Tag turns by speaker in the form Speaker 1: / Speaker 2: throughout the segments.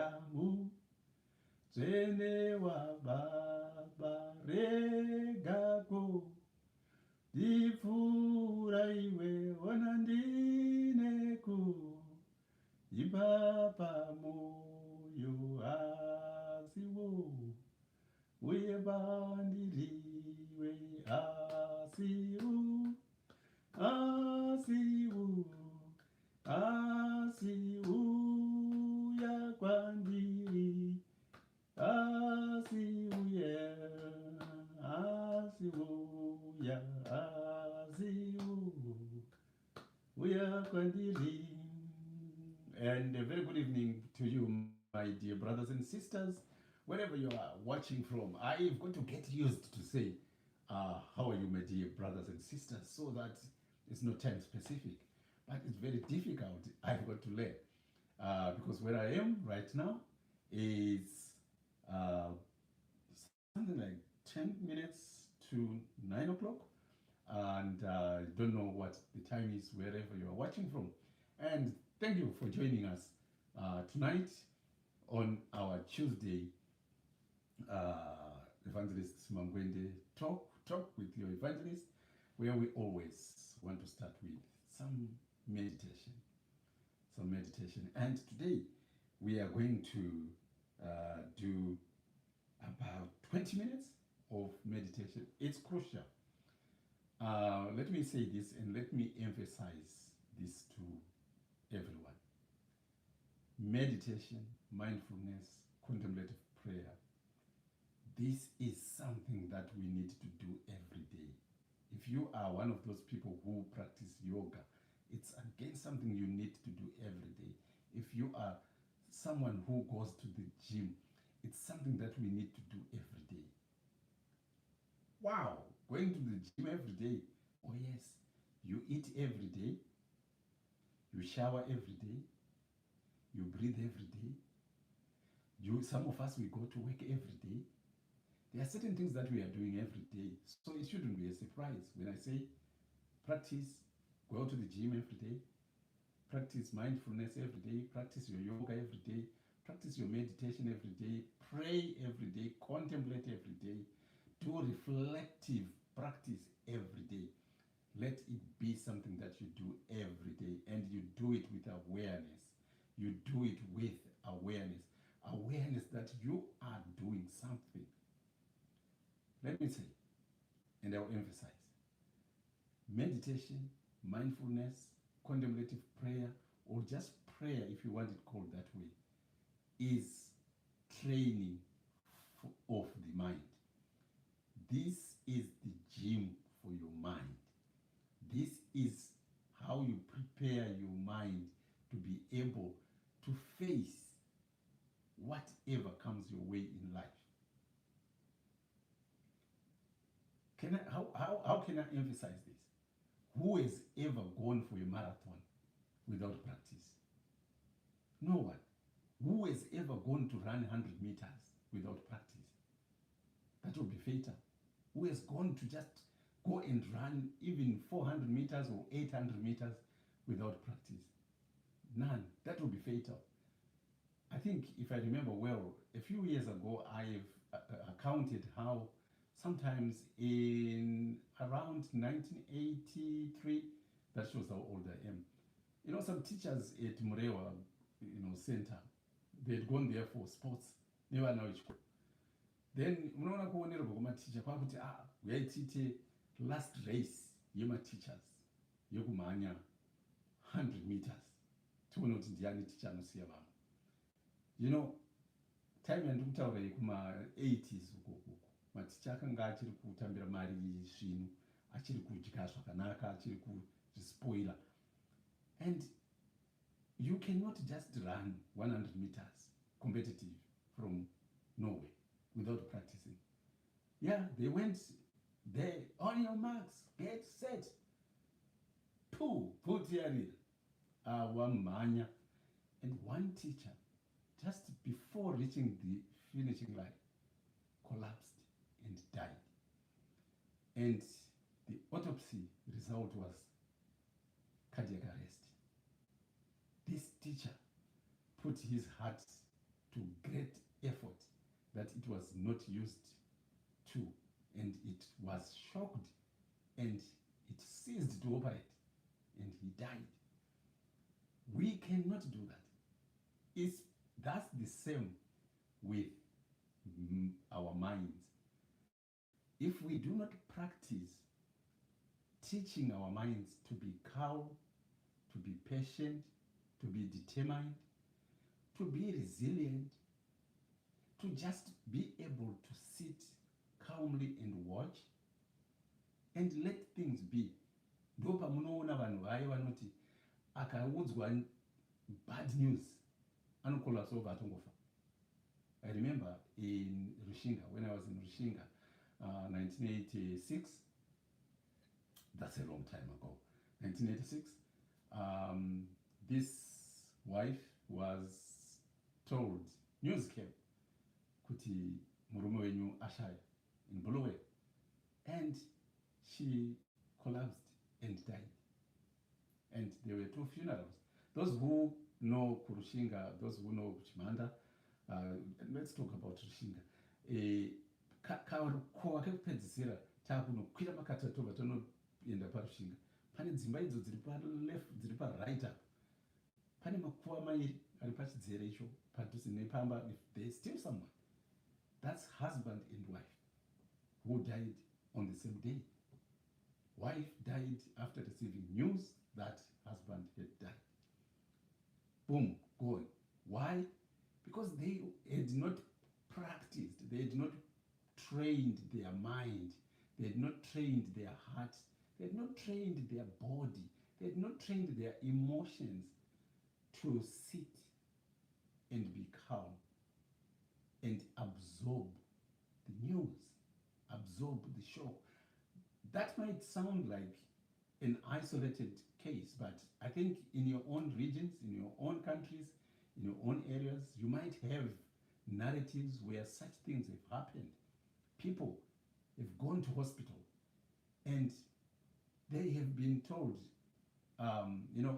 Speaker 1: Mariamu, Zene wa baba regako, Difura iwe wanandineku, Ibaba moyo asiwo, Uye bandiriwe asiwu, asiwu, asiwuya kwandiri, asiwuya, asiwuya, asiwuya kwandiri. And a very good evening to you, my dear brothers and sisters, wherever you are watching from. I've got to get used to say, how are you, my dear brothers and sisters, so that it's not time specific. But it's very difficult. I've got to learn. Because where I am right now is something like 10 minutes to 9 o'clock. And I don't know what the time is wherever you are watching from. And thank you for joining us tonight on our Tuesday Evangelist Mangwende talk with your evangelist, where we always want to start with some meditation. And today we are going to do about 20 minutes of meditation. It's crucial. Let me say this and let me emphasize this to everyone. Meditation, mindfulness, contemplative prayer. This is something that we need to do every day. If you are one of those people who practice yoga, it's again something you need to do every day. If you are someone who goes to the gym, it's something that we need to do every day. Wow, going to the gym every day. Oh yes, you eat every day, you shower every day, you breathe every day. Some of us, we go to work every day. There are certain things that we are doing every day, so it shouldn't be a surprise when I say practice, go to the gym every day, practice mindfulness every day, practice your yoga every day, practice your meditation every day, pray every day, contemplate every day, do reflective practice every day. Let it be something that you do every day, and you do it with awareness. You do it with awareness. Awareness that you are doing something. Let me say, and I will emphasize, meditation, mindfulness, contemplative prayer, or just prayer if you want it called that way, is training of the mind. This is the gym for your mind. This is how you prepare your mind to be able to face whatever comes your way in life. How can I emphasize this? Who has ever gone for a marathon without practice? No one. Who has ever gone to run 100 meters without practice? That would be fatal. Who has gone to just go and run even 400 meters or 800 meters without practice? None. That would be fatal. I think, if I remember well, a few years ago, I've counted how sometimes in around 1983, that shows how old I am. You know, some teachers at Murewa, center, they had gone there for sports. They were now then unoona kuonerwa kwamaticha kwakuti yaitiite last race yemateachers yekumhanya 100 meters tione kuti ndiani ticha anosiya vamwe. Time yandiri kutaura yekuma80s ukoko maticha akanga achiri kutambira mari zvinu, achiri kudya zvakanaka, achiri kuzvispoila. And you cannot just run 100 meters competitive from nowhere without practicing. Yeah, they went there, on your marks, get set. Put here, Wamanya. And one teacher, just before reaching the finishing line, collapsed and died. And the autopsy result was cardiac arrest. This teacher put his heart to great effort that it was not used to, and it was shocked, and it ceased to operate, and he died. We cannot do that. That's the same with our minds. If we do not practice teaching our minds to be calm, to be patient, to be determined, to be resilient, to just be able to sit calmly and watch and let things be. Ndo pamunoona vanhu vaye vanoti akaudzwa bad news anokolapsa obva atongofa. I remember in Rushinga, when I was in Rushinga, 1986, that's a long time ago, 1986, this wife was told, news came, kuti murume wenyu ashaya in Bulawayo, and she collapsed and died. And there were 2 funerals. Those who know Kurushinga, those who know Chimanda, let's talk about Rushinga. Karukowa kekupedzisira takunokwira makata tobva tonoenda parushinga. Pane dzimba idzo dziri left, dziri right up. Pane makuva mairi ari pachidzere icho padhuze nepamba. If there's still someone, that's husband and wife who died on the same day. Wife died after receiving news that husband had died. Boom, gone. Why? Because they had not practiced, they had not trained their mind, they had not trained their heart, they had not trained their body, they had not trained their emotions to sit and be calm and absorb the news, absorb the shock. That might sound like an isolated case, but I think in your own regions, in your own countries, in your own areas, you might have narratives where such things have happened. People have gone to hospital and they have been told,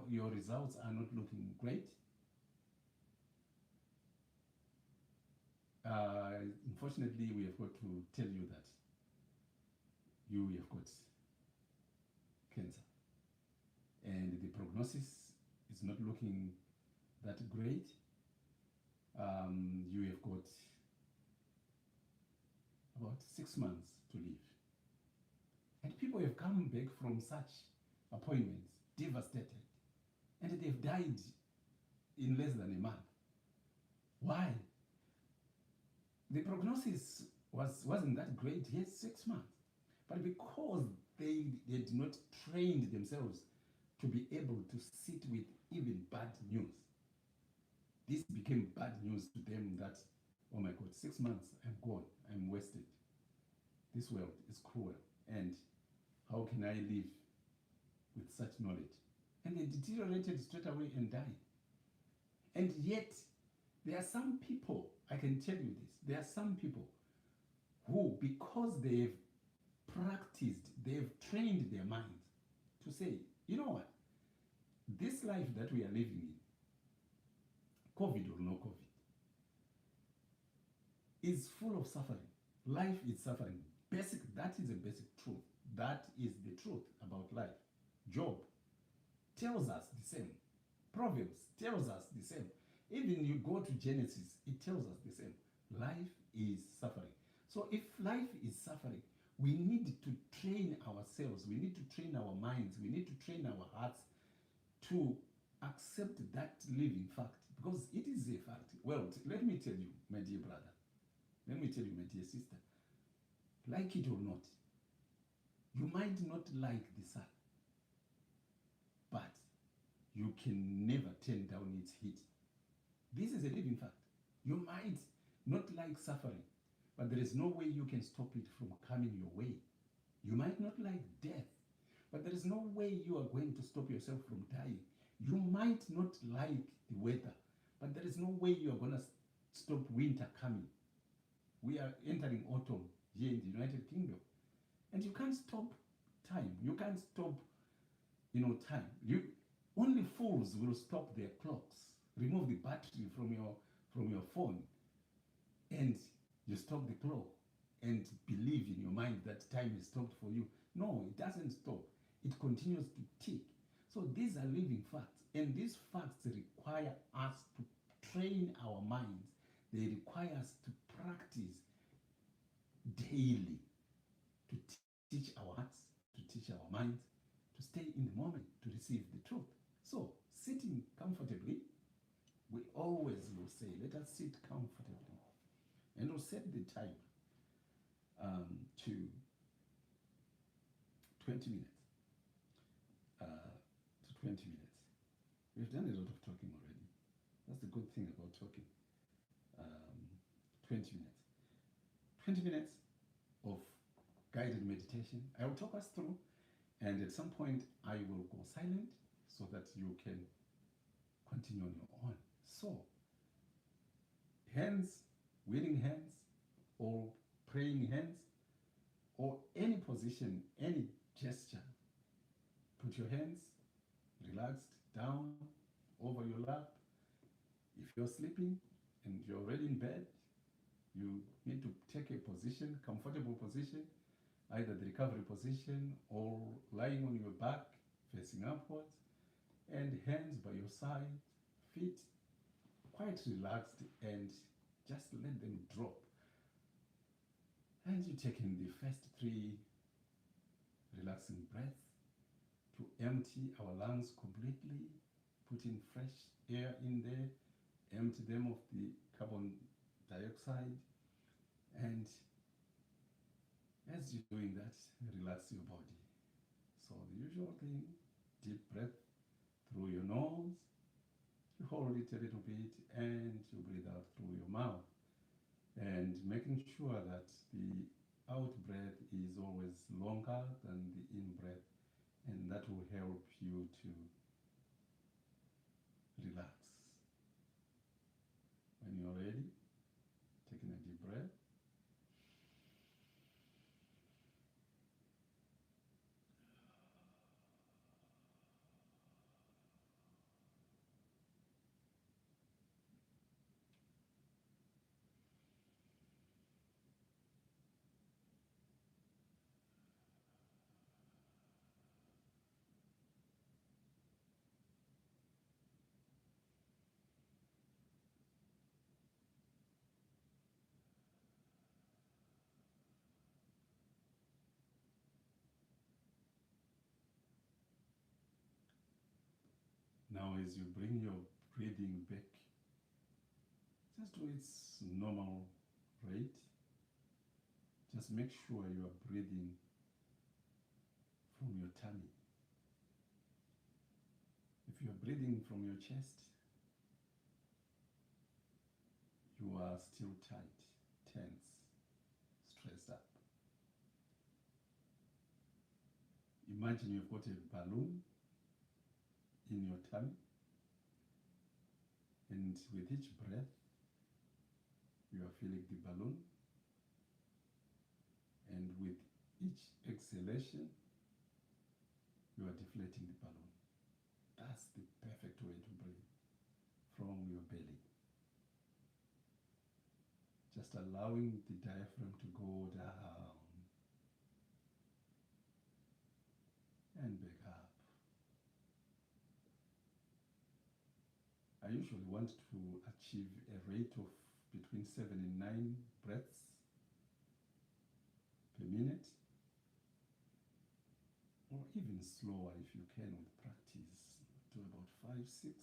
Speaker 1: your results are not looking great. Unfortunately, we have got to tell you that you have got cancer. And the prognosis is not looking that great. You have got about 6 months to live. And people have come back from such appointments, devastated. And they've died in less than a month. Why? The prognosis wasn't that great, yes, 6 months. But because they had not trained themselves to be able to sit with even bad news, this became bad news to them that, oh my God, 6 months, I'm gone, I'm wasted. This world is cruel, and how can I live with such knowledge? And they deteriorated straight away and died. And yet, there are some people, I can tell you this, there are some people who, because they've practiced, they've trained their minds to say, you know what, this life that we are living in, COVID or no COVID, is full of suffering. Life is suffering. That is a basic truth. That is the truth about life. Job tells us the same. Proverbs tells us the same. Even you go to Genesis, it tells us the same. Life is suffering. So if life is suffering, we need to train ourselves. We need to train our minds. We need to train our hearts to accept that living fact, because it is a fact. Well, let me tell you, my dear brother, let me tell you, my dear sister, like it or not, you might not like the sun, but you can never turn down its heat. This is a living fact. You might not like suffering, but there is no way you can stop it from coming your way. You might not like death, but there is no way you are going to stop yourself from dying. You might not like the weather, but there is no way you are going to stop winter coming. We are entering autumn here in the United Kingdom, and you can't stop time. You can't stop, time. Only fools will stop their clocks. Remove the battery from your from your phone and you stop the clock and believe in your mind that time is stopped for you. No, it doesn't stop. It continues to tick. So these are living facts, and these facts require us to train our minds. They require us to practice daily, to teach our hearts, to teach our minds, to stay in the moment, to receive the truth. So, sitting comfortably, we always will say, let us sit comfortably. And we'll set the time to 20 minutes. To 20 minutes. We've done a lot of talking already. That's the good thing about talking. 20 minutes. 20 minutes of guided meditation. I will talk us through, and at some point I will go silent so that you can continue on your own. So, hands, willing hands, or praying hands, or any position, any gesture. Put your hands relaxed down over your lap. If you're sleeping and you're already in bed, you need to take a position, comfortable position, either the recovery position or lying on your back, facing upwards, and hands by your side, feet quite relaxed, and just let them drop. And you take in the first 3 relaxing breaths to empty our lungs completely, put in fresh air in there, empty them of the carbon dioxide, and as you're doing that, relax your body. So the usual thing, deep breath through your nose, you hold it a little bit, and you breathe out through your mouth, and making sure that the out breath is always longer than the in breath, and that will help you to relax. When you're ready, taking a deep breath. Now, as you bring your breathing back, just to its normal rate, just make sure you are breathing from your tummy. If you are breathing from your chest, you are still tight, tense, stressed up. Imagine you've got a balloon in your tummy, and with each breath, you are filling the balloon, and with each exhalation, you are deflating the balloon. That's the perfect way to breathe, from your belly. Just allowing the diaphragm to go down and back up. I usually want to achieve a rate of between 7 and 9 breaths per minute, or even slower if you can with practice, to about 5, 6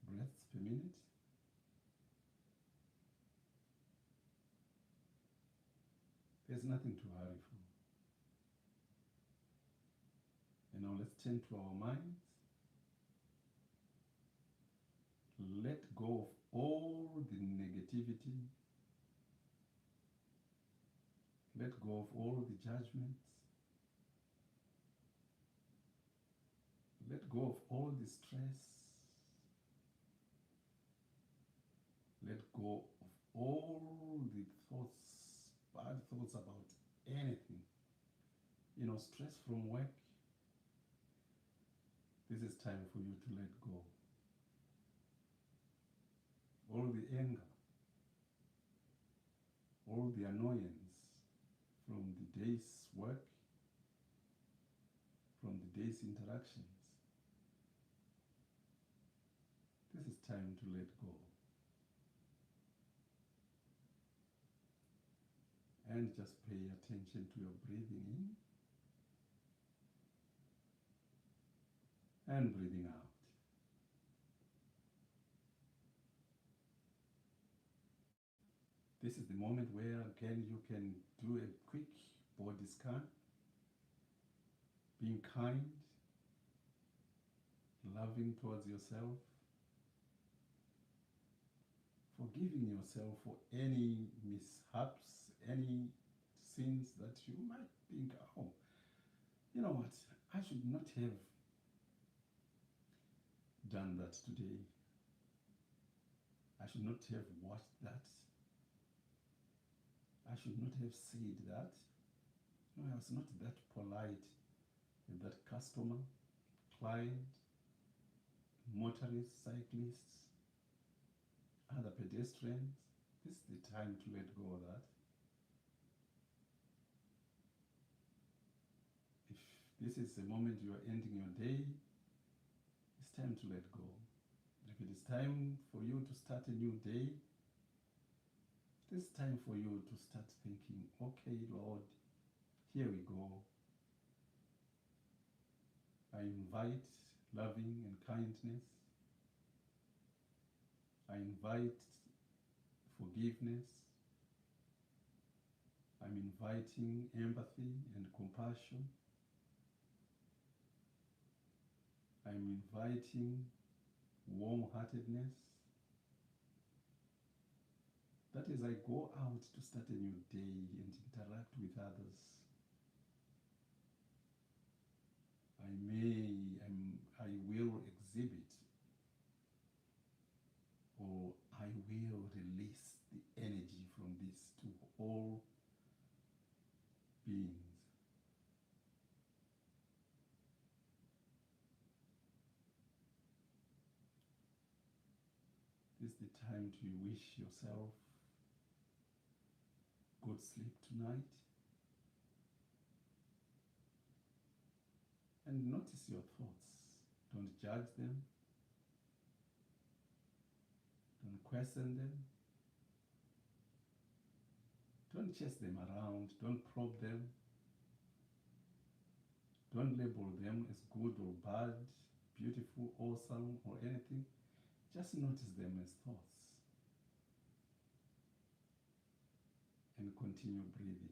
Speaker 1: breaths per minute. There's nothing to hurry for. And now let's turn to our minds. Let go of all the negativity. Let go of all the judgments. Let go of all the stress. Let go of all the thoughts, bad thoughts about anything. Stress from work. This is time for you to let go. annoyance from the day's work, from the day's interactions. This is time to let go. And just pay attention to your breathing in and breathing out. This is the moment where again you can do a quick body scan, being kind, loving towards yourself, forgiving yourself for any mishaps, any sins that you might think, oh, you know what, I should not have done that today. I should not have watched that. I should not have said that. No, I was not that polite with that customer, client, motorists, cyclists, other pedestrians. This is the time to let go of that. If this is the moment you are ending your day, it's time to let go. If it is time for you to start a new day, it is time for you to start thinking, okay, Lord, here we go. I invite loving and kindness. I invite forgiveness. I'm inviting empathy and compassion. I'm inviting warm-heartedness. That is, I go out to start a new day and interact with others. I will exhibit, or I will release the energy from this to all beings. This is the time to wish yourself good sleep tonight. And notice your thoughts. Don't judge them. Don't question them. Don't chase them around. Don't probe them. Don't label them as good or bad, beautiful, awesome, or anything. Just notice them as thoughts. And continue breathing.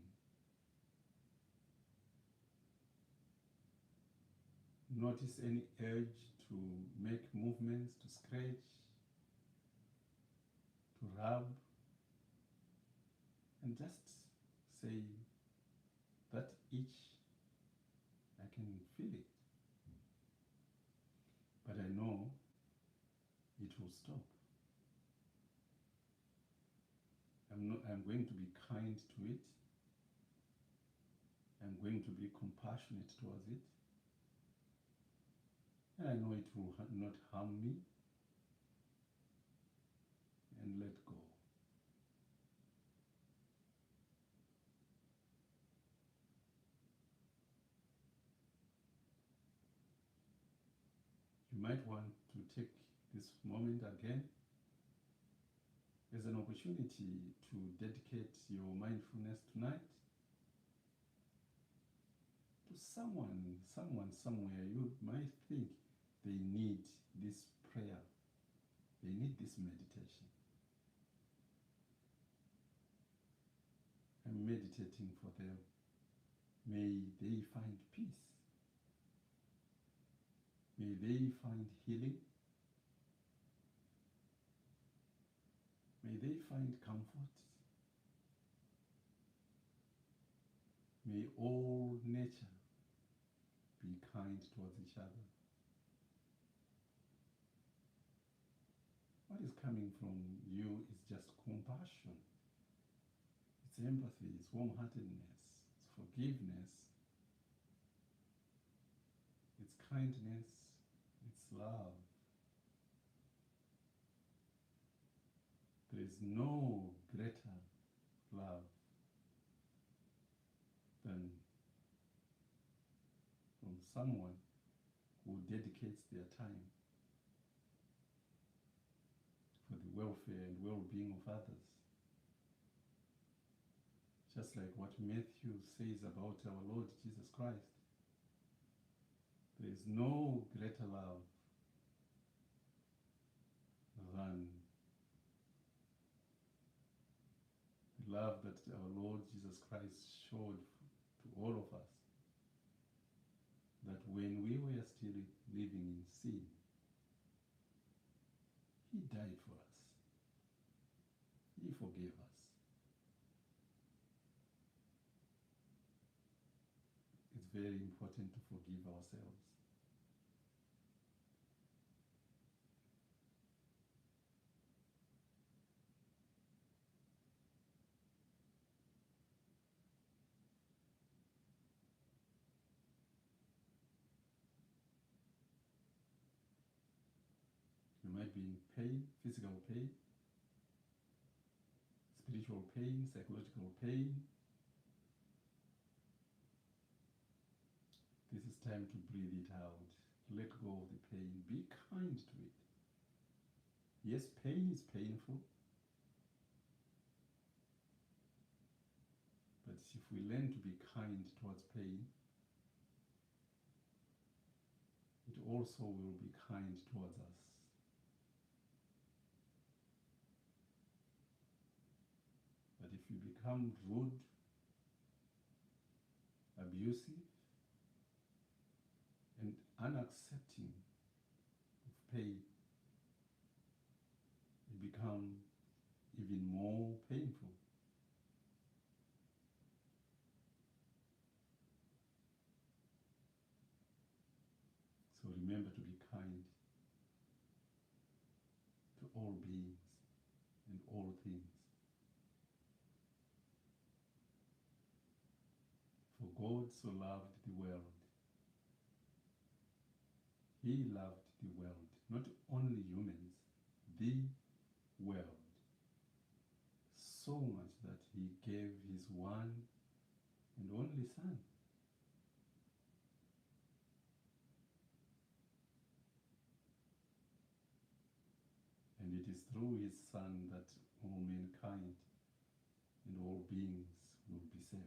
Speaker 1: Notice any urge to make movements, to scratch, to rub, and just say, that itch, I can feel it. But I know it will stop. I'm going to be kind to it. I'm going to be compassionate towards it. And I know it will not harm me. And let go. You might want to take this moment again as an opportunity to dedicate your mindfulness tonight to someone somewhere you might think they need this prayer, they need this meditation. I'm meditating for them. May they find peace. May they find healing. May they find comfort. May all nature be kind towards each other. What is coming from you is just compassion. It's empathy, it's warm-heartedness, it's forgiveness, it's kindness, it's love. There is no greater love someone who dedicates their time for the welfare and well-being of others. Just like what Matthew says about our Lord Jesus Christ. There is no greater love than the love that our Lord Jesus Christ showed to all of us. That when we were still living in sin, He died for us. He forgave us. It's very important to forgive ourselves. You might be in pain, physical pain, spiritual pain, psychological pain. This is time to breathe it out. Let go of the pain. Be kind to it. Yes, pain is painful. But if we learn to be kind towards pain, it also will be kind towards us. But if you become rude, abusive, and unaccepting of pain, it becomes even more painful. So remember to be kind to all beings and all things. For God so loved the world. He loved the world, not only humans, the world, so much that He gave His one and only Son. And it is through His Son that all mankind and all beings will be saved.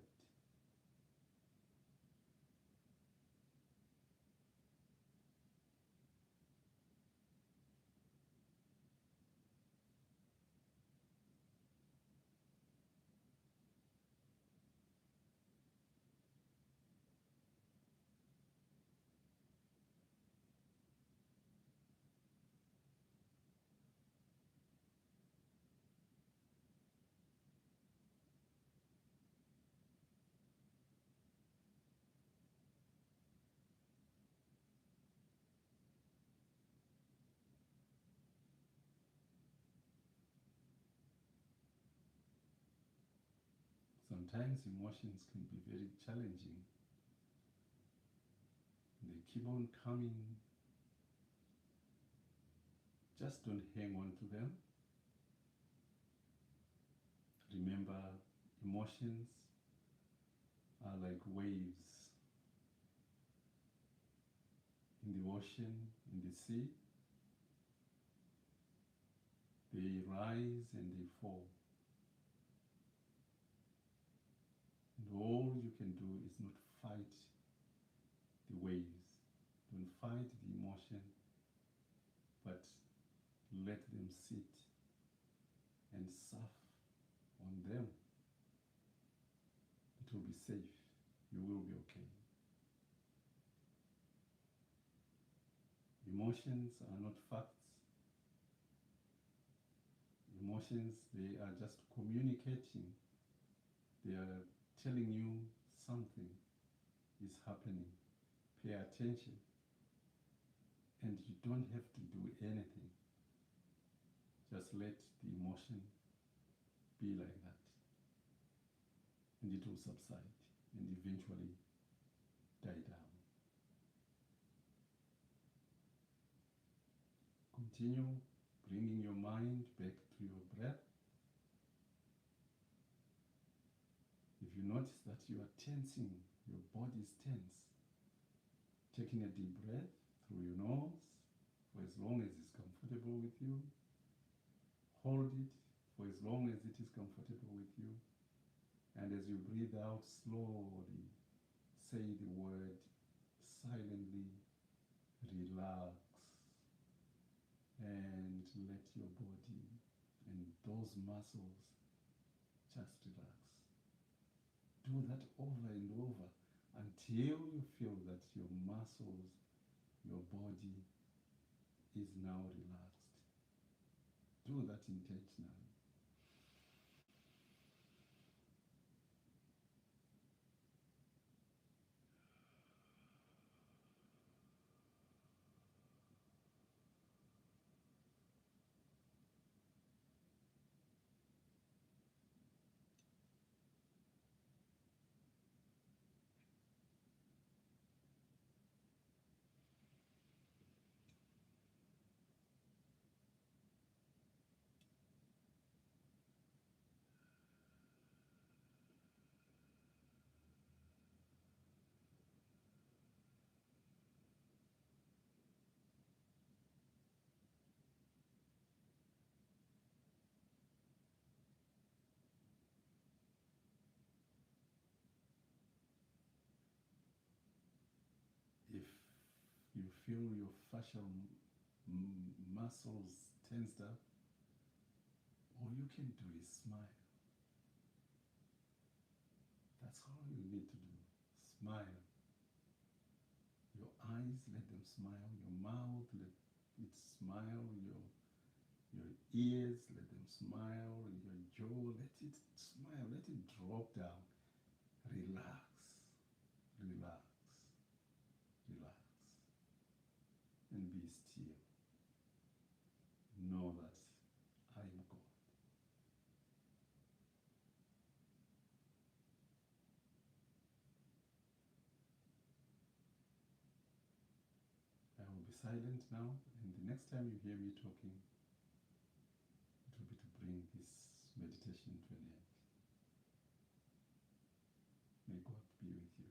Speaker 1: Sometimes emotions can be very challenging. They keep on coming. Just don't hang on to them. Remember, emotions are like waves in the ocean, in the sea. They rise and they fall. And all you can do is not fight the waves. Don't fight the emotion, but let them sit and surf on them. It will be safe. You will be okay. Emotions are not facts. Emotions, they are just communicating. They are telling you something is happening. Pay attention. And you don't have to do anything. Just let the emotion be like that. And it will subside and eventually die down. Continue bringing your mind back to your breath. If you notice that you are tensing, your body is tense, Taking a deep breath through your nose for as long as it's comfortable with you. Hold it for as long as it is comfortable with you. And as you breathe out slowly, say the word silently, relax, and let your body and those muscles just relax. Do that over and over until you feel that your muscles, your body is now relaxed. Do that intentionally. If you feel your facial muscles tensed up, all you can do is smile. That's all you need to do. Smile. Your eyes, let them smile. Your mouth, let it smile. Your ears, let them smile. Your jaw, let it smile. Let it drop down. Relax. Relax. Relax. And be still. Know that I am God. I will be silent now, and the next time you hear me talking, it will be to bring this meditation to an end. May God be with you.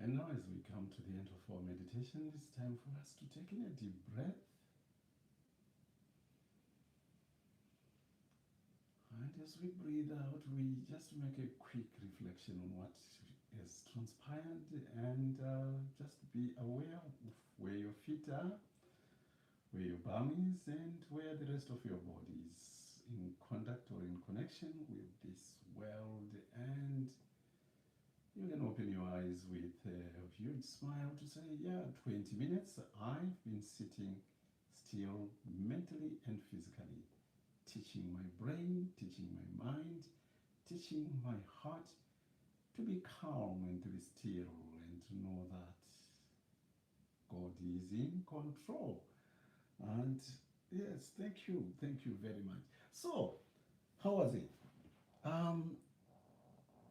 Speaker 1: And now, as we come to the end of our meditation, it's time for us to take in a deep breath. And as we breathe out, we just make a quick reflection on what has transpired and just be aware of where your feet are, where your bum is, and where the rest of your body is in contact or in connection with this world. And you can open your eyes with a huge smile to say, yeah, 20 minutes I've been sitting still mentally and physically, teaching my brain, teaching my mind, teaching my heart to be calm and to be still and to know that God is in control. And yes, thank you very much. So, how was it?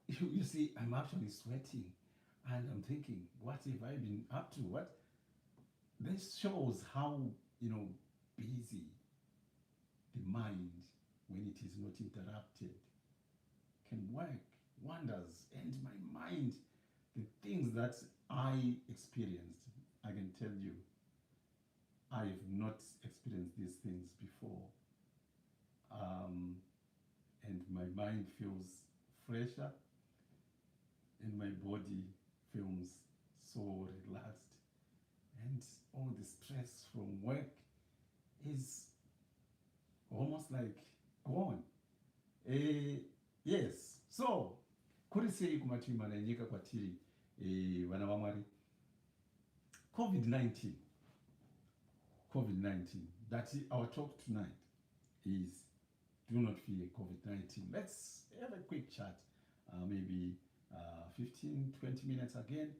Speaker 1: You see, I'm actually sweating, and I'm thinking, what have I been up to? What? This shows how busy the mind, when it is not interrupted, can work wonders. And my mind, the things that I experienced, I can tell you, I've not experienced these things before. And my mind feels fresher, and my body feels so relaxed. And all the stress from work is almost like gone. Yes, so kuri sei kumatimana nyika kwatiri vana vamwari, COVID-19, that our talk tonight is do not fear COVID-19. Let's have a quick chat, maybe 15, 20 minutes again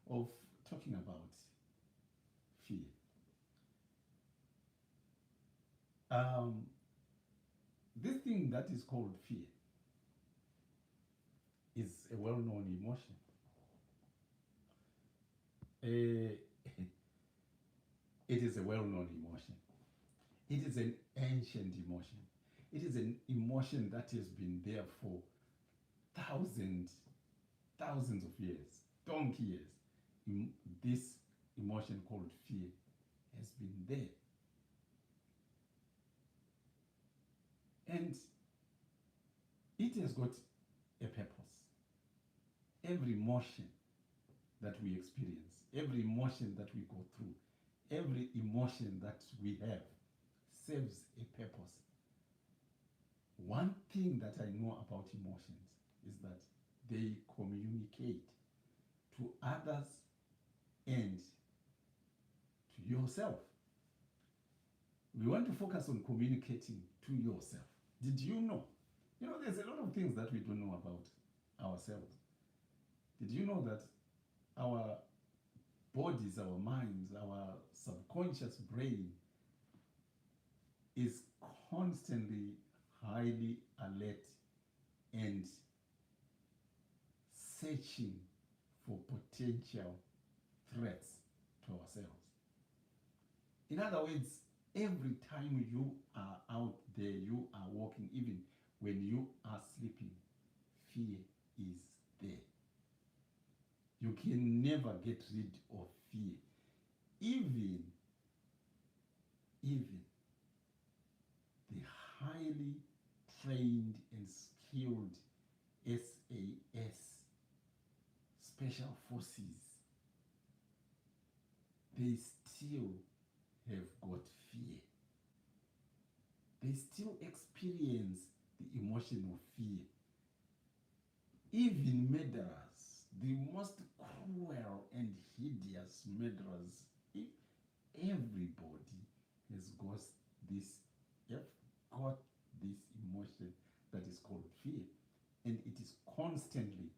Speaker 1: of talking about fear. This thing that is called fear is a well-known emotion. It is a well-known emotion. It is an ancient emotion. It is an emotion that has been there for thousands of years, donkey years. This emotion called fear has been there. And it has got a purpose. Every emotion that we experience, every emotion that we go through, every emotion that we have serves a purpose. One thing that I know about emotions is that they communicate to others and to yourself. We want to focus on communicating to yourself. Did you know? There's a lot of things that we don't know about ourselves. Did you know that our bodies, our minds, our subconscious brain is constantly highly alert and searching for potential threats to ourselves? In other words, every time you are out there, you are walking, even when you are sleeping, fear is there. You can never get rid of fear. Even the highly trained and skilled SAS, special forces, they still have got fear. They still experience the emotion of fear. Even murderers, the most cruel and hideous murderers, everybody has got this emotion that is called fear, and it is constantly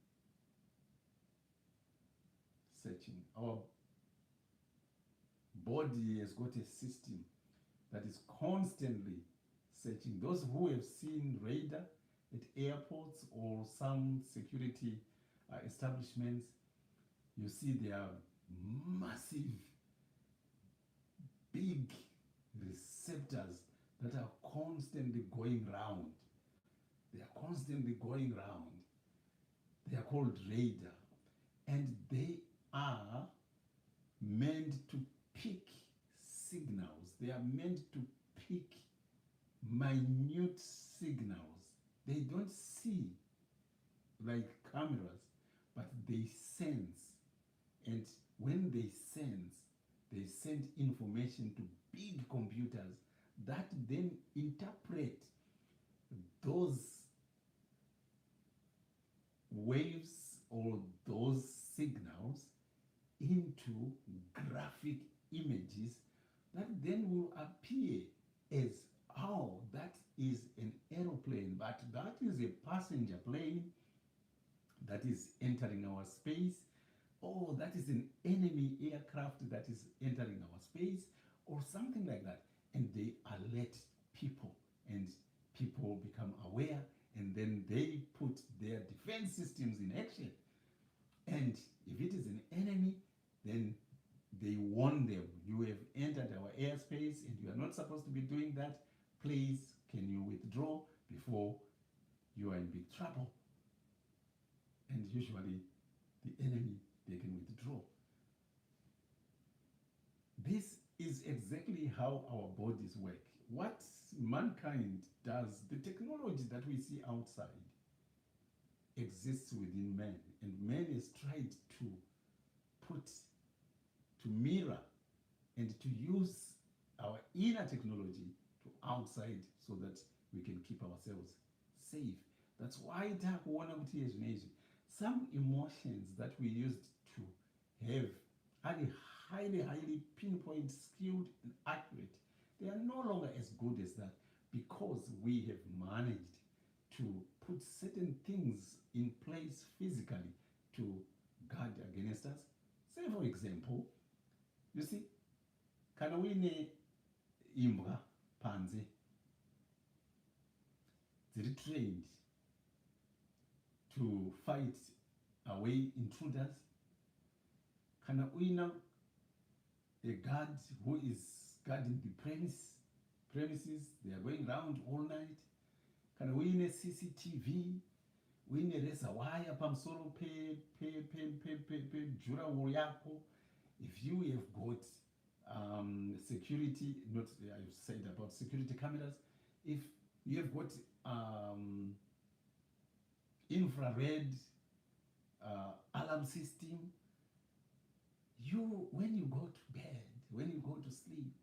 Speaker 1: searching. Our body has got a system that is constantly searching. Those who have seen radar at airports or some security establishments, you see there are massive, big receptors that are constantly going round. They are constantly going round. They are called radar. And they are meant to pick signals. They are meant to pick minute signals. They don't see like cameras, but they sense. And when they sense, they send information to big computers that then interpret those waves or those signals into graphic images that then will appear as, oh, that is an aeroplane, but that is a passenger plane that is entering our space. Oh, that is an enemy aircraft that is entering our space, or something like that. And they alert people, and people become aware, and then they put their defense systems in action. And if it is an enemy, then they warn them, you have entered our airspace and you are not supposed to be doing that. Please, can you withdraw before you are in big trouble? And usually the enemy, they can withdraw. This is exactly how our bodies work. What mankind does, the technology that we see outside exists within man, and man has tried to put, to mirror and to use our inner technology to outside so that we can keep ourselves safe. That's why some emotions that we used to have are highly pinpoint, skilled, and accurate. They are no longer as good as that because we have managed to put certain things in place physically to guard against us. Say, for example, you see, kana uine imbwa panze dziri trained to fight away intruders, kana uina a guard who is guarding the premises, they are going around all night, kana uine CCTV, uine razor wire pamusoro jurahoro yako, if you have got security, not I've said about security cameras, if you have got infrared alarm system, when you go to bed, when you go to sleep,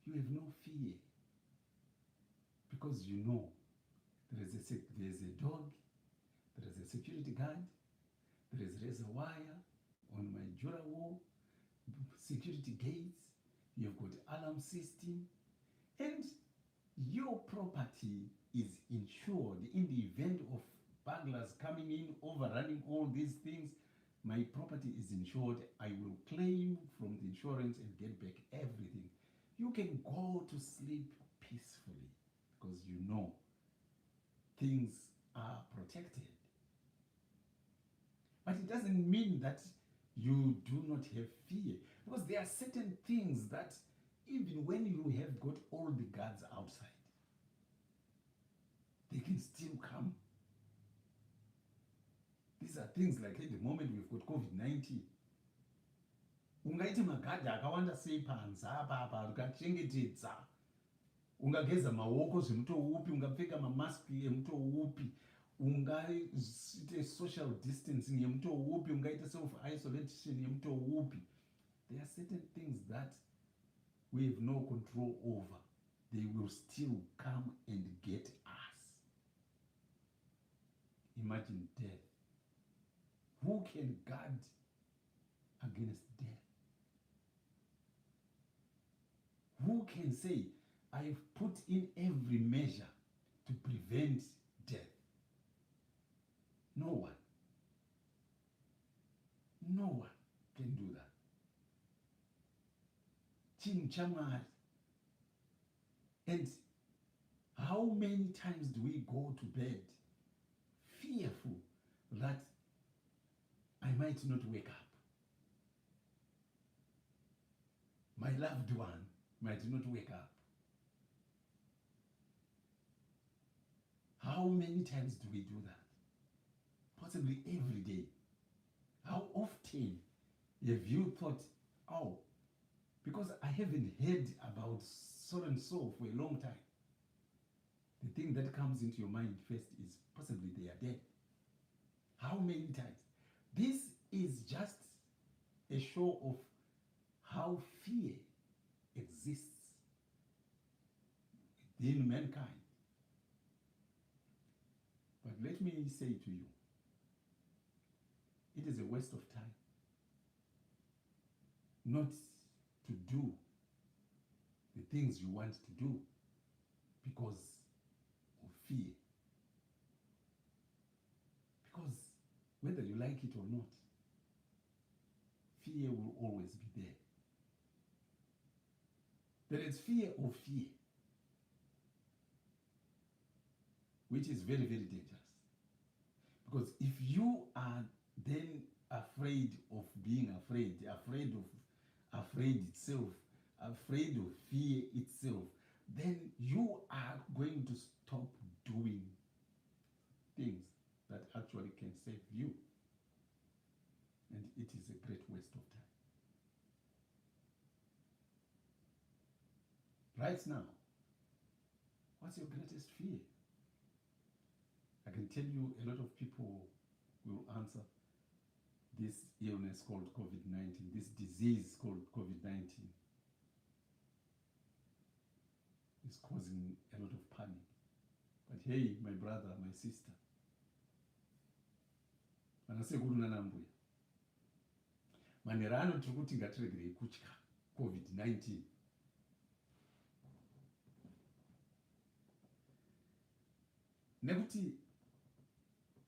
Speaker 1: you have no fear because you know there is a dog, there is a security guard, there is razor wire on my jura wall, security gates, you have got alarm system, and your property is insured in the event of burglars coming in, overrunning all these things. My property is insured. I will claim from the insurance and get back everything. You can go to sleep peacefully because you know things are protected. But it doesn't mean that you do not have fear, because there are certain things that even when you have got all the guards outside, they can still come. These are things like at the moment we've got COVID-19. Ungaiti magadhi akawanda sei panza apa ukachengetedza, ungageza maoko zvemuto upi, ungapfeka mamaski emuto upi, ungaite social distancing yemuto upi, ungaite self-isolation yemuto upi. There are certain things that we have no control over. They will still come and get us. Imagine death. Who can guard against death? Who can say, I have put in every measure to prevent death? No one. No one can do that. Chingu. And how many times do we go to bed fearful that I might not wake up? My loved one might not wake up. How many times do we do that? Possibly every day. How often have you thought, oh, because I haven't heard about so and so for a long time? The thing that comes into your mind first is possibly they are dead. How many times? This is just a show of how fear exists within mankind. But let me say to you, it is a waste of time not to do the things you want to do because of fear. Because whether you like it or not, fear will always be there. There is fear of fear, which is very, very dangerous. Because if you are then afraid of being afraid, afraid of afraid itself, afraid of fear itself, then you are going to stop doing things that actually can save you. And it is a great waste of time. Right now, what's your greatest fear? I can tell you a lot of people will answer this illness called COVID-19, this disease called COVID-19 is causing a lot of panic. But hey, my brother, my sister, vanasekuru nanambuya, manhero anoti kuti ngatiregerei kutya COVID-19. Nekuti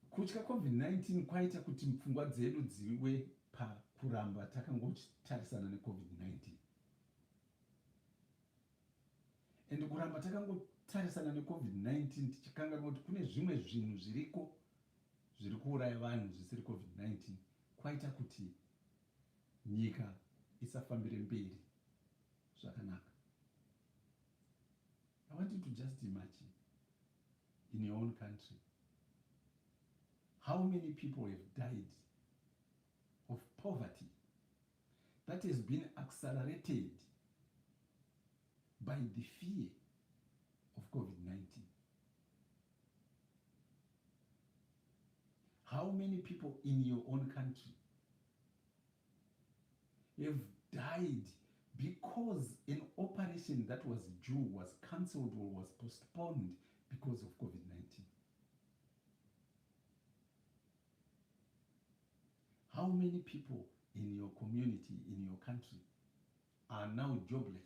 Speaker 1: kutya COVID-19 kwaita kuti pfungwa dzedu dziwe pakuramba takangotarisana neCOVID-19. And kuramba takangotarisana neCOVID-19 tichikanganwa kuti kune zvimwe zvinhu zviriko zviri kuuraya vanhu zvisiri COVID-19 kwaita kuti nyika isafambire mberi zvakanaka. I want you to just imagine in your own country how many people have died of poverty that has been accelerated by the fear of COVID-19. How many people in your own country have died because an operation that was due was cancelled or was postponed because of COVID-19? How many people in your community, in your country, are now jobless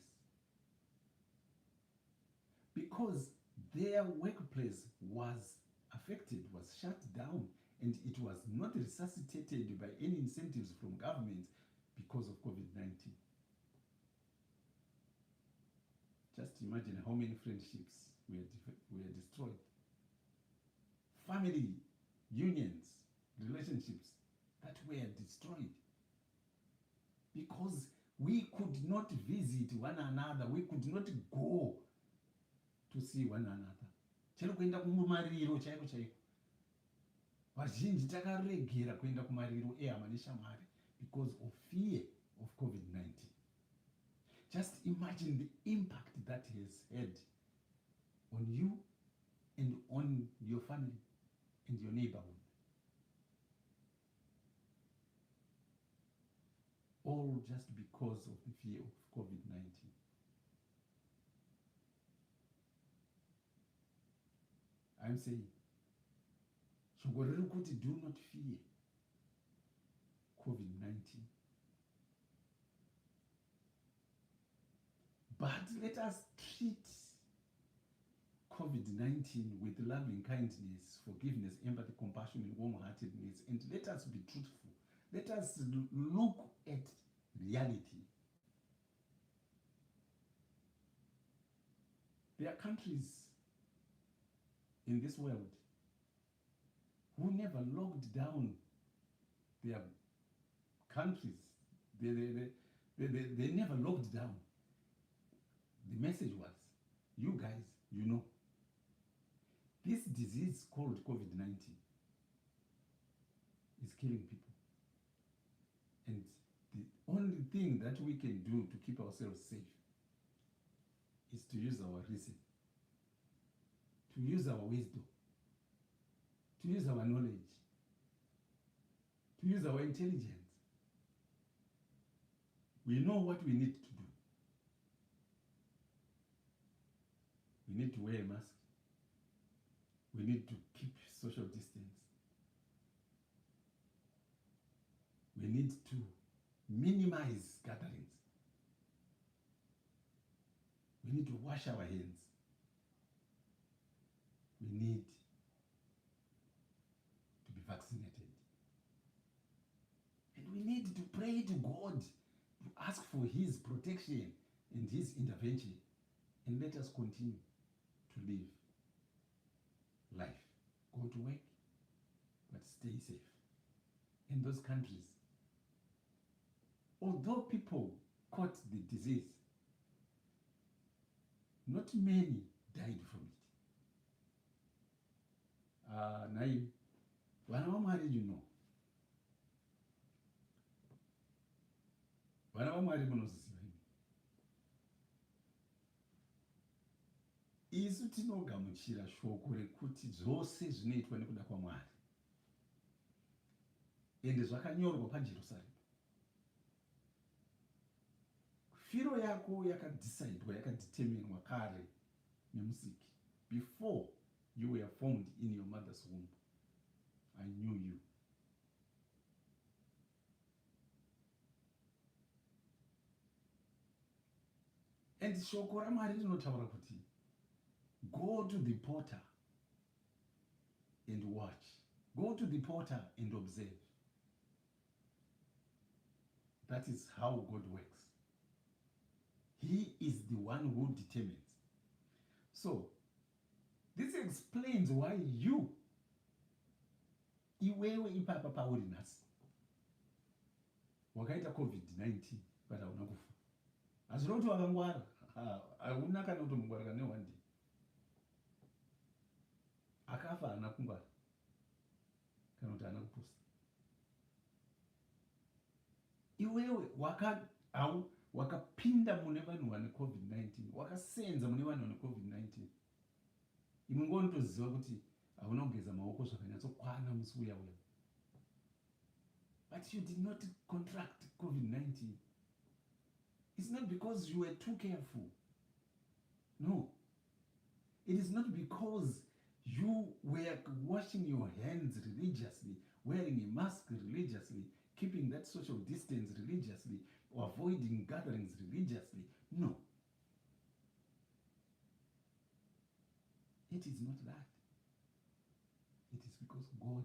Speaker 1: because their workplace was affected, was shut down, and it was not resuscitated by any incentives from government because of COVID-19? Just imagine how many friendships were destroyed. Family, unions, relationships that were destroyed because we could not visit one another, we could not go to see one another. Chero kuenda kumariro chaiko chaiko. Vazhinji takaregera kuenda kumariro ehama neshamwari because of fear of COVID-19. Just imagine the impact that has had on you and on your family and your neighborhood. All just because of the fear of COVID-19. I'm saying, do not fear COVID-19. But let us treat COVID-19 with loving kindness, forgiveness, empathy, compassion, and warm-heartedness, and let us be truthful. Let us look at reality. There are countries in this world who never locked down their countries. They never locked down. The message was, you guys, you know, this disease called COVID-19 is killing people. only thing that we can do to keep ourselves safe is to use our reason, to use our wisdom, to use our knowledge, to use our intelligence. We know what we need to do. We need to wear a mask. We need to keep social distance. We need to minimize gatherings. We need to wash our hands. We need to be vaccinated. And we need to pray to God, to ask for His protection and His intervention. And let us continue to live life. Go to work, but stay safe. In those countries, although people caught the disease, not many died from it. Naim, vana vaMwari, you know. Vana vaMwari munozviziva imi. Isu tinogamuchira shoko rekuti zvose zvinoitwa nekuda kwaMwari. Ende zvakanyorwa paJerusarema. Firo yako yakadecidewa, yakadeterminwa kare nemusiki. Before you were formed in your mother's womb, I knew you. And shoko raMwari rinotaura kuti, go to the potter and watch. Go to the potter and observe. That is how God works. He is the one who determines. So, this explains why you, iwewe ipapa pauri nhasi, wakaita COVID-19 but hauna kufa. Hazvina kuti wakangwara, hauna kana kutomungwarira ne1 day. Akafa haana kungwara kana kuti haana kupusa. Iwewe wakapinda mune vanhu vane COVID-19, wakasenza mune vanhu vane COVID-19. Imwe ngonotoziva kuti hauna kugeza maoko zvakanyatsokwana musi uya. But you did not contract COVID-19. It's not because you were too careful. No. It is not because you were washing your hands religiously, wearing a mask religiously, keeping that social distance religiously, or avoiding gatherings religiously. No. It is not that. It is because God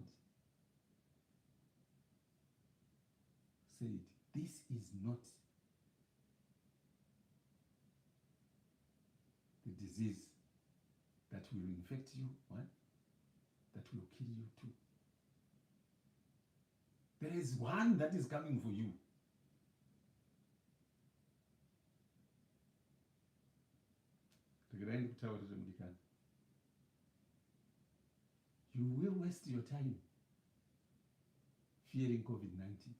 Speaker 1: said, this is not the disease that will infect you, one, that will kill you, two. There is one that is coming for you. You will waste your time fearing COVID-19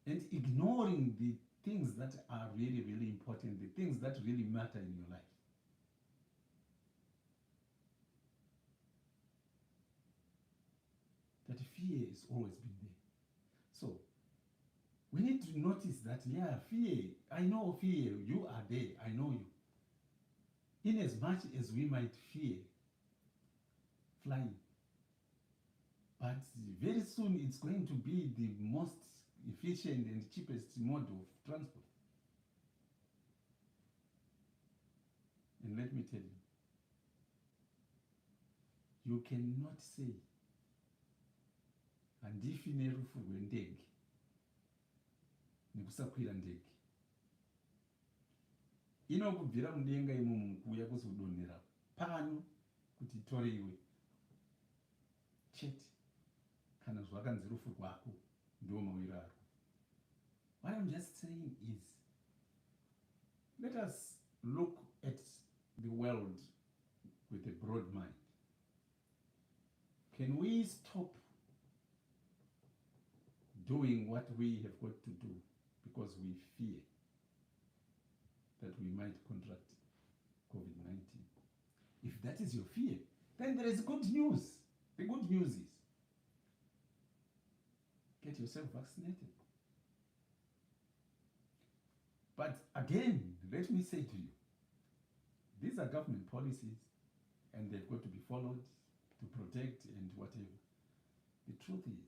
Speaker 1: and ignoring the things that are really, really important, the things that really matter in your life. That fear has always been there. So, we need to notice that, yeah, fear, I know fear, you are there, I know you. In as much as we might fear flying, but very soon it's going to be the most efficient and cheapest mode of transport. And let me tell you cannot say, handifi nerufu rwendege nekusakwira ndege. Inokubvira mudenga imomo kuuya kuzodonhera pano kuti itore iwe chete kana zvakanzi rufu rwako ndiwo mawiro arwo. What I'm just saying is, let us look at the world with a broad mind. Can we stop doing what we have got to do because we fear that we might contract COVID-19. If that is your fear, then there is good news. The good news is get yourself vaccinated. But again, let me say to you, these are government policies and they've got to be followed to protect and whatever. The truth is,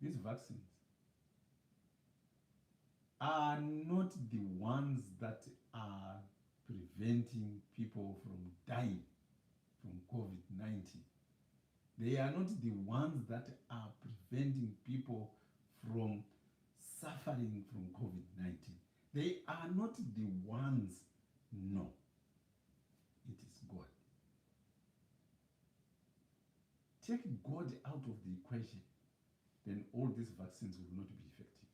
Speaker 1: these vaccines are not the ones that are preventing people from dying from COVID-19. They are not the ones that are preventing people from suffering from COVID-19. They are not the ones, no. It is God. Take God out of the equation, then all these vaccines will not be effective.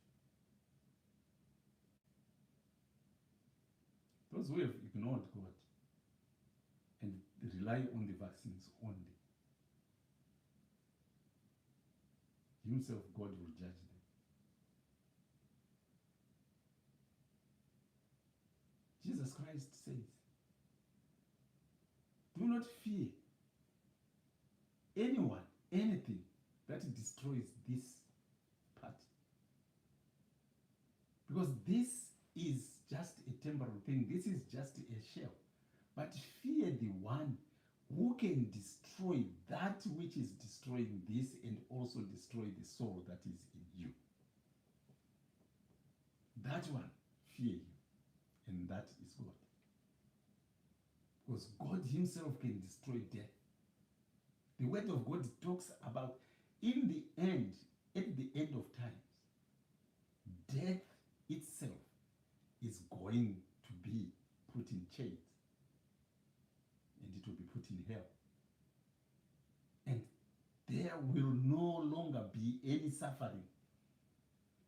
Speaker 1: Those who have ignored God and rely on the vaccines only, himself, God will judge them. Jesus Christ says, do not fear anyone, anything that destroys this part. Because this is just a temporal thing. This is just a shell. But fear the one who can destroy that which is destroying this and also destroy the soul that is in you. That one, fear you. And that is God. Because God himself can destroy death. The word of God talks about in the end, at the end of times, death itself is going to be put in chains and it will be put in hell. And there will no longer be any suffering.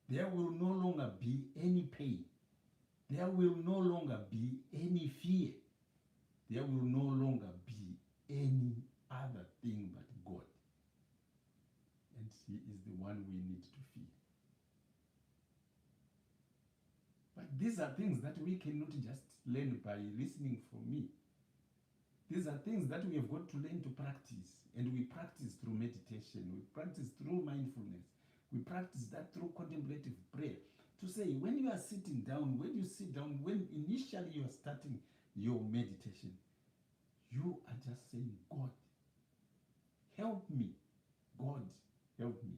Speaker 1: There will no longer be any pain. There will no longer be any fear. There will no longer be any other thing but God. And he is the one we need to fear. But these are things that we cannot just learn by listening from me. These are things that we have got to learn to practice. And we practice through meditation. We practice through mindfulness. We practice that through contemplative prayer. To say, when you are sitting down, when you sit down, when initially you are starting your meditation, you are just saying, God, help me. God, help me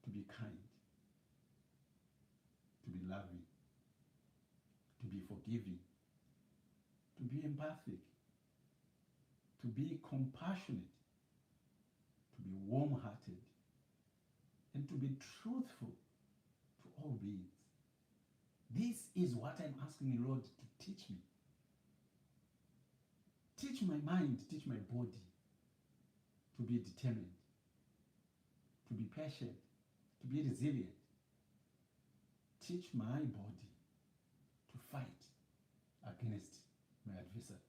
Speaker 1: to be kind, to be loving, to be forgiving, to be empathic, to be compassionate, to be warm-hearted, and to be truthful to all beings. This is what I'm asking the Lord to teach me. Teach my mind, teach my body to be determined, to be patient, to be resilient. Teach my body to fight against my adversary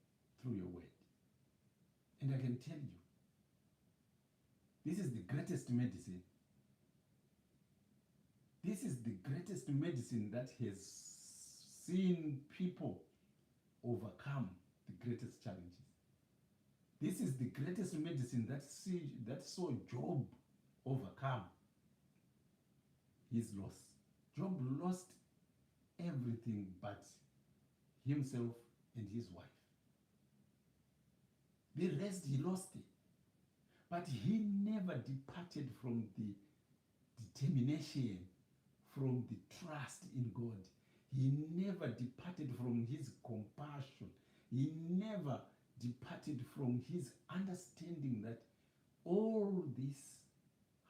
Speaker 1: through your word. And I can tell you, this is the greatest medicine. This is the greatest medicine that has seen people overcome the greatest challenges. This is the greatest medicine that saw Job overcome his loss. Job lost everything but himself and his wife. The rest he lost it. But he never departed from the determination, from the trust in God. He never departed from his compassion. He never departed from his understanding that all this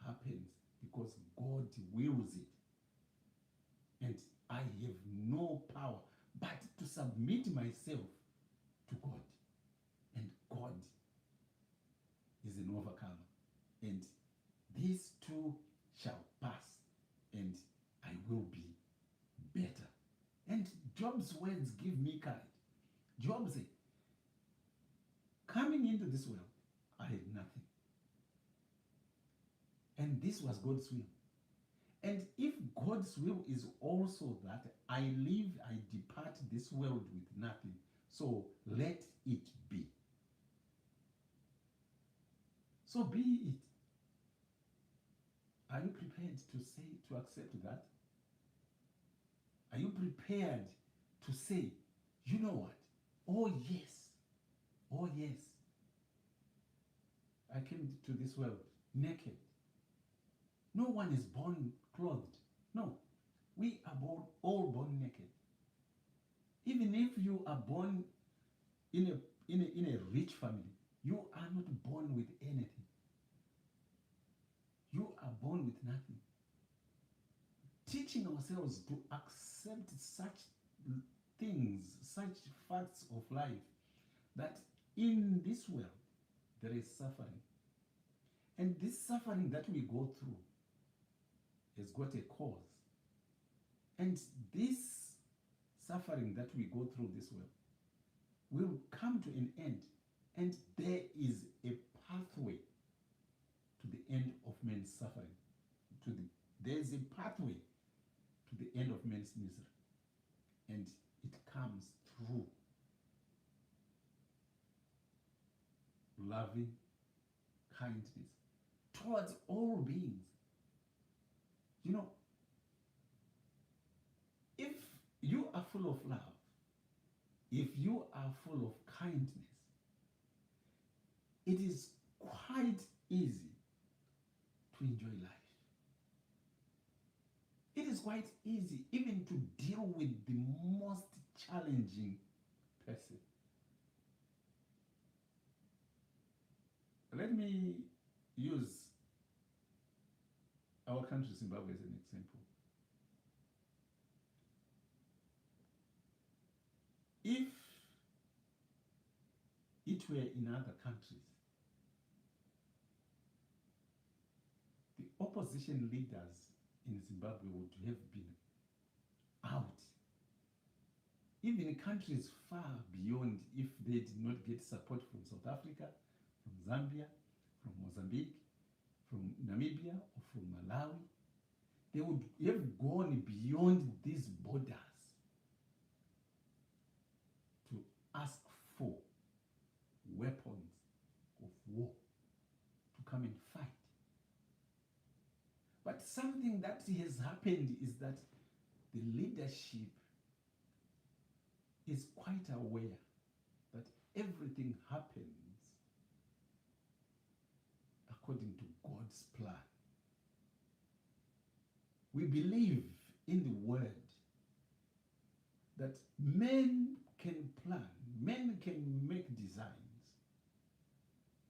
Speaker 1: happens because God wills it. And I have no power but to submit myself to God. And God is an overcomer. And these too shall pass, and I will be better. And Job's words give me courage. Job said, coming into this world, I had nothing. And this was God's will. And if God's will is also that I live, I depart this world with nothing, so let it be. So be it. Are you prepared to accept that? Are you prepared to say, you know what? Oh yes, oh yes. I came to this world naked. No one is born clothed. No, we are all born naked. Even if you are born in a rich family, you are not born with anything. You are born with nothing. Teaching ourselves to accept such things, such facts of life, that in this world there is suffering. And this suffering that we go through has got a cause. And this suffering that we go through this world will come to an end. And there is a pathway to the end of man's suffering. There is a pathway to the end of man's misery. And it comes through loving kindness towards all beings. You know, if you are full of love, if you are full of kindness, it is quite easy to enjoy life. It is quite easy even to deal with the most challenging person. Let me use our country, Zimbabwe, as an example. If it were in other countries, the opposition leaders in Zimbabwe would have been out. Even countries far beyond, if they did not get support from South Africa, from Zambia, from Mozambique, from Namibia, or from Malawi, they would have gone beyond these borders to ask for weapons of war to come and fight. But something that has happened is that the leadership is quite aware that everything happens according to God's plan. We believe in the word that men can plan, men can make designs,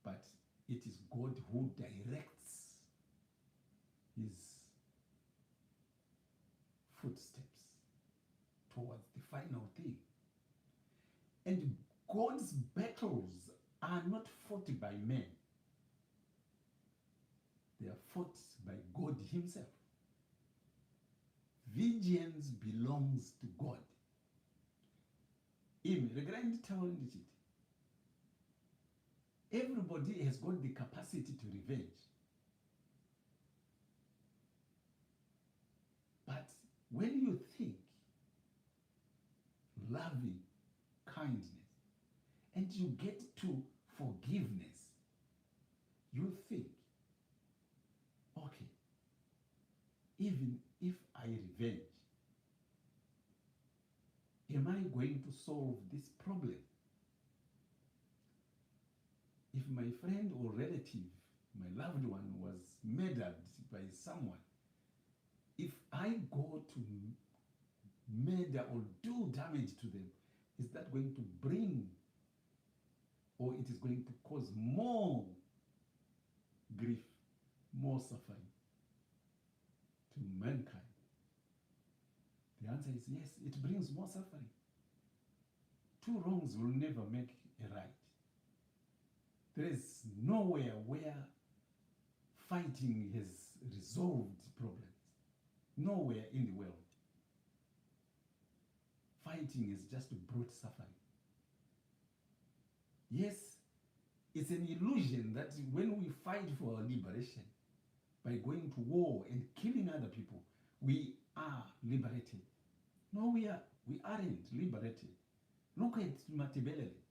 Speaker 1: but it is God who directs his footsteps towards the final thing. And God's battles are not fought by men. They are fought by God himself. Vengeance belongs to God. Everybody has got the capacity to revenge. But when you think loving kindness and you get to forgiveness, you think, okay, even if I revenge, am I going to solve this problem? If my friend or relative, my loved one, was murdered by someone, if I go to murder or do damage to them, is that going to bring, or it is going to cause more grief, more suffering to mankind? The answer is yes, it brings more suffering. Two wrongs will never make a right. There is nowhere where fighting has resolved problems. Nowhere in the world. Fighting has just brought suffering. Yes, it's an illusion that when we fight for our liberation, by going to war and killing other people, we are liberated. No, we aren't liberated. Look at Matabeleland.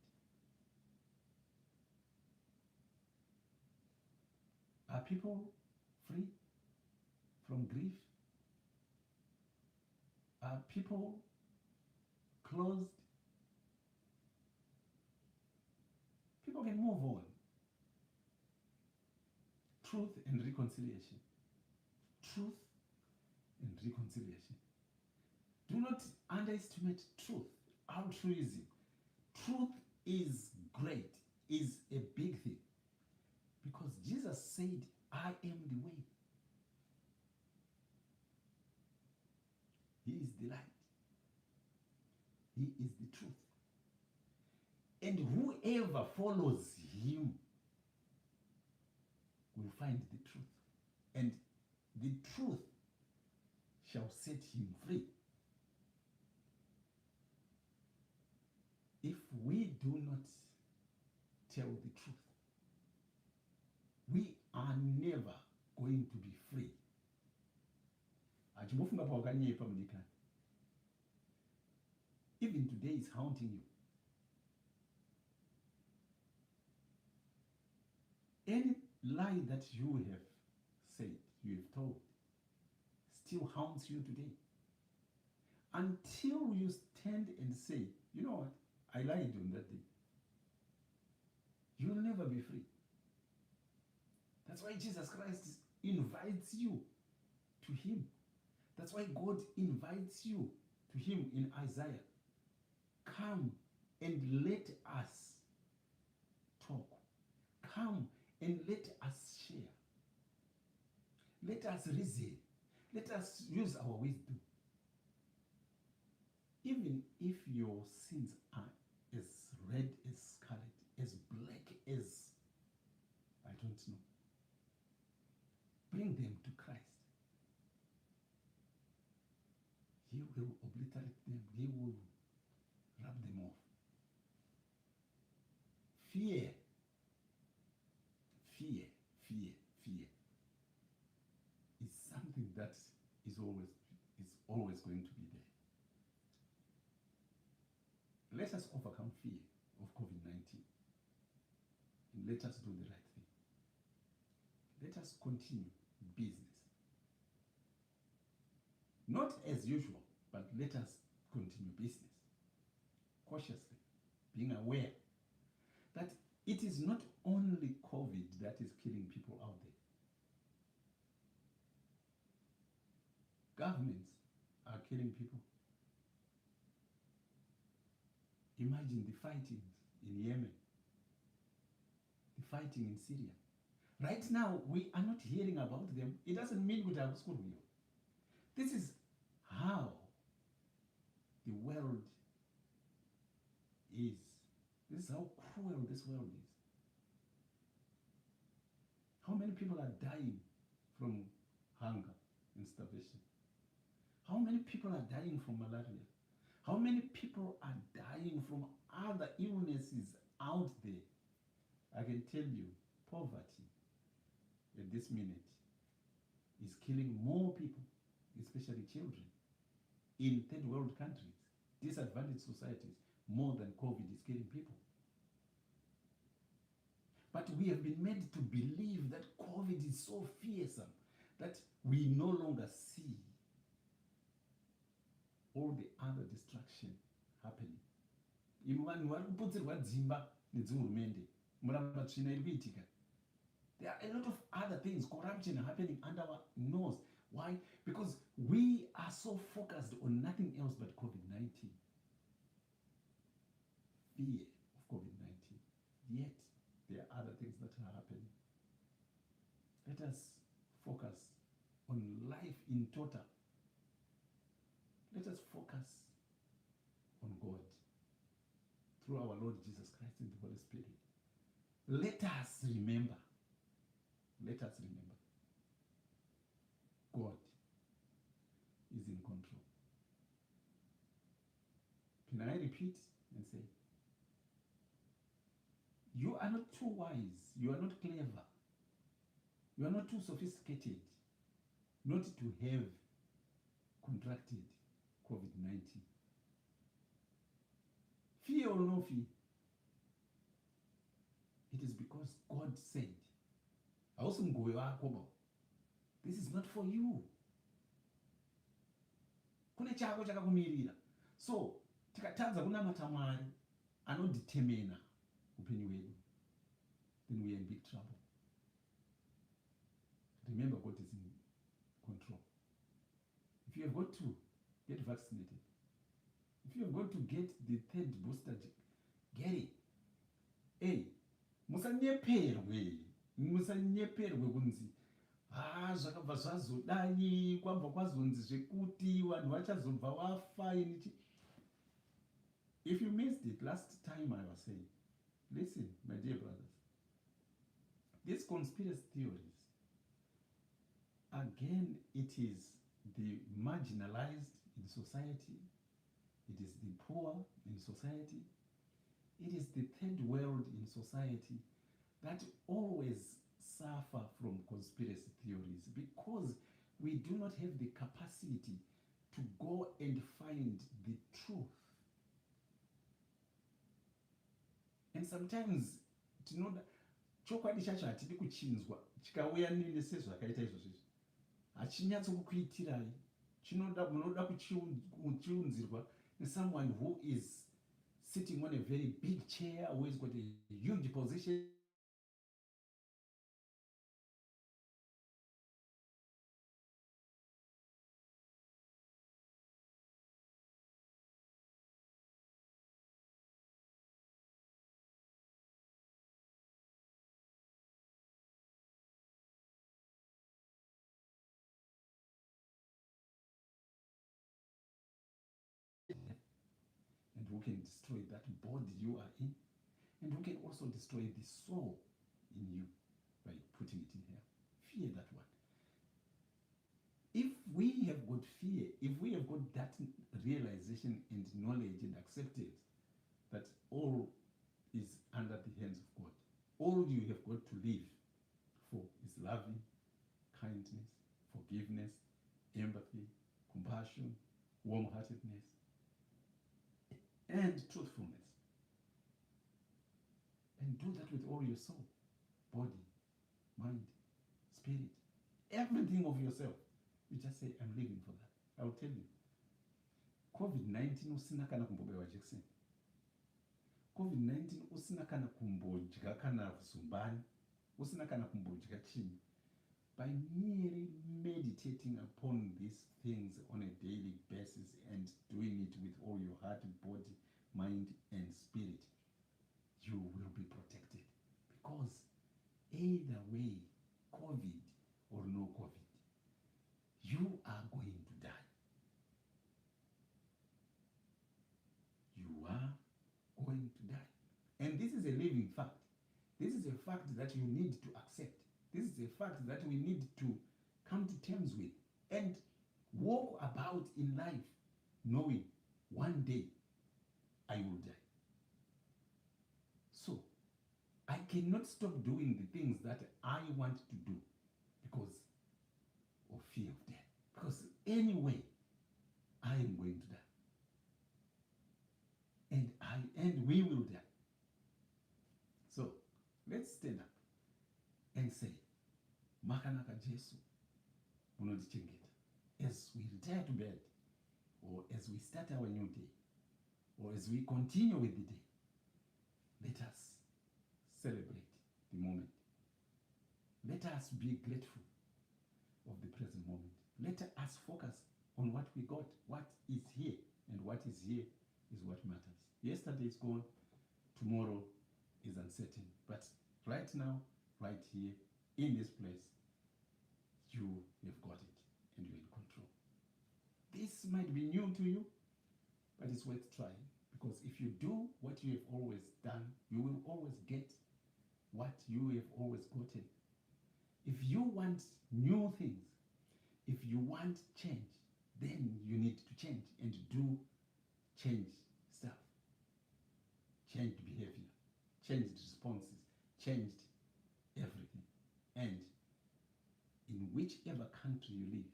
Speaker 1: Are people free from grief? Are people closed? People can move on. Truth and reconciliation. Truth and reconciliation. Do not underestimate truth, altruism. Truth is great, is a big thing. Because Jesus said, I am the way. He is the light. He is the truth. And whoever follows him will find the truth. And the truth shall set him free. If we do not tell the truth, we are never going to be free. Even today is haunting you. Any lie that you have said, you have told, still haunts you today. Until you stand and say, you know what, I lied on that day. You'll never be free. That's why Jesus Christ invites you to him. That's why God invites you to him in Isaiah. Come and let us talk. Come and let us share. Let us reason. Let us use our wisdom. Even if your sins are as red as scarlet, as black as, I don't know, bring them to Christ. He will obliterate them. He will rub them off. Fear, fear, fear, fear is something that is always going to be there. Let us overcome fear of COVID-19 and let us do the right thing. Let us continue business. Not as usual, but let us continue business. Cautiously, being aware that it is not only COVID that is killing people out there. Governments are killing people. Imagine the fighting in Yemen, the fighting in Syria. Right now, we are not hearing about them. It doesn't mean we have school. This is how the world is. This is how cruel this world is. How many people are dying from hunger and starvation? How many people are dying from malaria? How many people are dying from other illnesses out there? I can tell you, poverty at this minute is killing more people, especially children, in third world countries, disadvantaged societies, more than COVID is killing people. But we have been made to believe that COVID is so fearsome that we no longer see all the other destruction happening. There are a lot of other things, corruption happening under our nose. Why? Because we are so focused on nothing else but COVID-19. Fear of COVID-19. Yet, there are other things that are happening. Let us focus on life in total. Let us focus on God through our Lord Jesus Christ and the Holy Spirit. Let us remember. Let us remember. God is in control. Can I repeat and say, you are not too wise, you are not clever You are not too sophisticated not to have contracted COVID-19. Fear or no fear, it is because God said, this is not for you. Kune chako chakakumirira. So, tikatadza kunamata Mwari anodetermina upenyu hwedu, then we are in big trouble. Remember, God is in control. If you have got to get vaccinated, if you have got to get the third booster, get it. Hey, musanyeperwe kunzi zvakabva zvazodai kwabva kwazonzi zvekuti vanhu vachazobva wafa. If you missed it last time, I was saying, listen, my dear brothers, these conspiracy theories, again, it is the marginalized in society, it is the poor in society, it is the third world in society that always suffer from conspiracy theories, because we do not have the capacity to go and find the truth. And sometimes tinoda chokwadi chacho hatidi kuchinzwa, chikauya nesezvakaita izvozvo hachinyatsokukuitirai. Munoda kuchiunzirwa someone who is sitting on a very big chair, who has got a huge position. And who can destroy that body you are in, and who can also destroy the soul in you by putting it in here. Fear that one. If we have got fear, if we have got that realization and knowledge and acceptance that all is under the hands of God, all you have got to live for is loving, kindness, forgiveness, empathy, compassion, warm-heartedness, and truthfulness. And do that with all your soul, body, mind, spirit, everything of yourself. You just say, I'm living for that. I will tell you. COVID-19 usina kana kumbobewa jekiseni. COVID-19 usina kana kumbodya kana zumbani. Usina kana kumbodya chini. By merely meditating upon these things on a daily basis and doing it with all your heart, body, mind, and spirit, you will be protected. Because either way, COVID or no COVID, you are going to die. You are going to die. And this is a living fact. This is a fact that you need to accept. This is a fact that we need to come to terms with and walk about in life knowing one day I will die. So I cannot stop doing the things that I want to do because of fear of death. Because anyway, I am going to die. And we will die. So let's stand up and say, Makanaka Jesu, munodichengeta. As we retire to bed, or as we start our new day, or as we continue with the day, let us celebrate the moment. Let us be grateful of the present moment. Let us focus on what we got, what is here, and what is here is what matters. Yesterday is gone, tomorrow is uncertain, but right now, right here, in this place, you have got it and you're in control. This might be new to you, but it's worth trying, because if you do what you have always done, you will always get what you have always gotten. If you want new things, if you want change, then you need to change and do change stuff. Changed behavior, changed responses, changed everything. And in whichever country you live,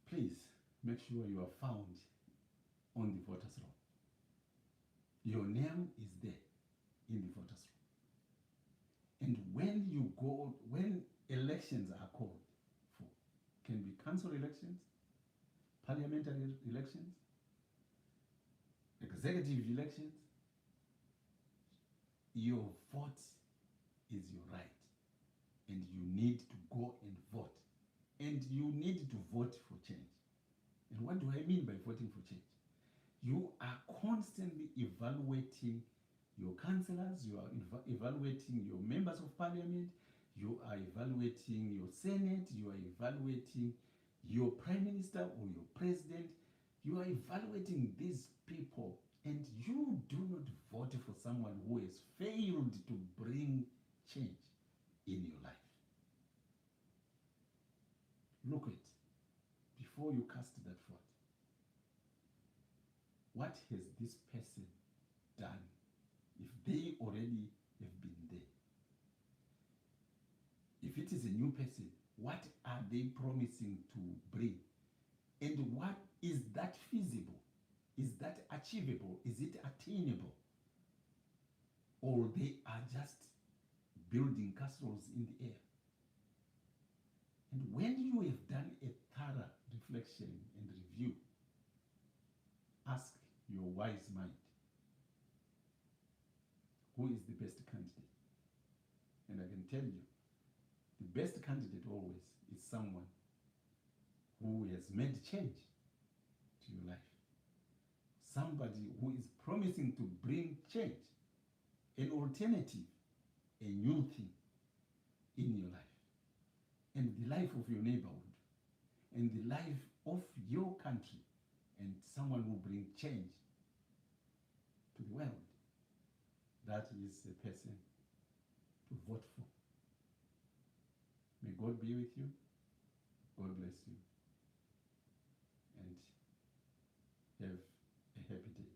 Speaker 1: please make sure you are found on the voters roll. Your name is there in the voters roll. And when elections are called for, can be council elections, parliamentary elections, executive elections, your vote is your right. And you need to go and vote. And you need to vote for change. And what do I mean by voting for change? You are constantly evaluating your councillors, you are evaluating your members of parliament, you are evaluating your senate, you are evaluating your prime minister or your president. You are evaluating these people, and you do not vote for someone who has failed to bring change in your life. Look at, before you cast that vote, what has this person done if they already have been there? If it is a new person, what are they promising to bring? And what is that feasible? Is that achievable? Is it attainable? Or they are just building castles in the air? And when you have done a thorough reflection and review, ask your wise mind, who is the best candidate? And I can tell you, the best candidate always is someone who has made change to your life. Somebody who is promising to bring change, an alternative, a new thing in your life, and the life of your neighborhood, and the life of your country, and someone who will bring change to the world. That is a person to vote for. May God be with you. God bless you. And have a happy day.